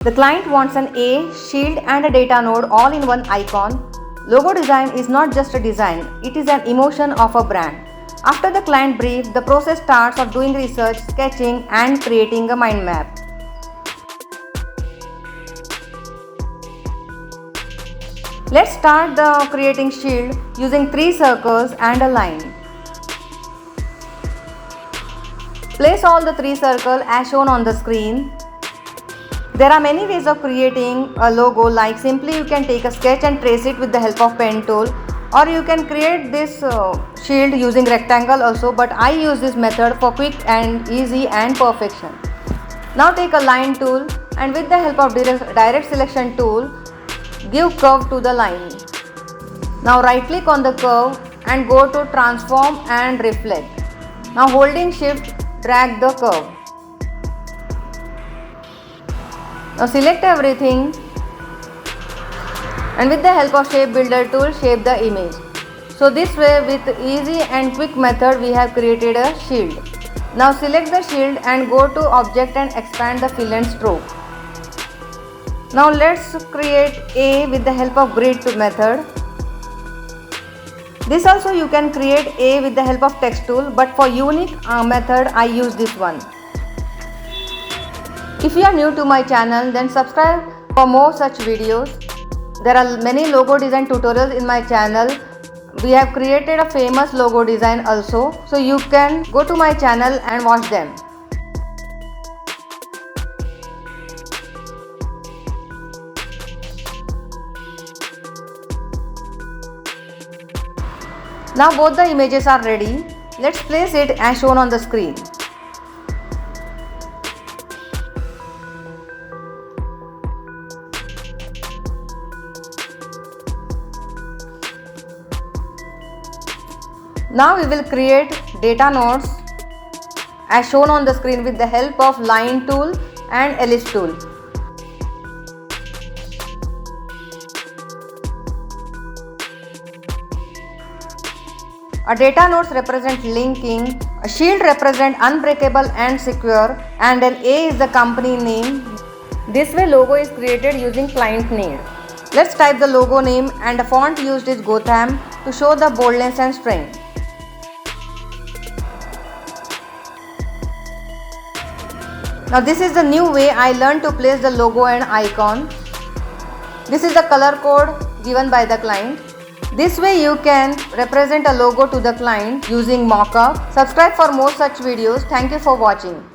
The client wants an A, shield and a data node all in one icon. Logo design is not just a design, it is an emotion of a brand. After the client brief, the process starts of doing research, sketching and creating a mind map. Let's start the creating shield using 3 circles and a line. Place all the 3 circles as shown on the screen. There are many ways of creating a logo, like simply you can take a sketch and trace it with the help of pen tool, or you can create this shield using rectangle also, but I use this method for quick and easy and perfection. Now take a line tool and with the help of direct selection tool, give curve to the line. Now right click on the curve and go to transform and reflect. Now holding shift, drag the curve. Now select everything and with the help of shape builder tool, shape the image. So this way, with easy and quick method, we have created a shield. Now select the shield and go to object and expand the fill and stroke. Now let's create A with the help of grid method. This also you can create A with the help of text tool, but for unique method I use this one. If you are new to my channel, then subscribe for more such videos. There are many logo design tutorials in my channel. We have created a famous logo design also, so you can go to my channel and watch them. Now both the images are ready. Let's place it as shown on the screen. Now we will create data nodes as shown on the screen with the help of line tool and ellipse tool. A data nodes represent linking, a shield represent unbreakable and secure, and an A is the company name. This way logo is created using client need. Let's type the logo name, and the font used is Gotham to show the boldness and strength. Now this is the new way I learned to place the logo and icon. This is the color code given by the client. This way you can represent a logo to the client using mockup. Subscribe for more such videos. Thank you for watching.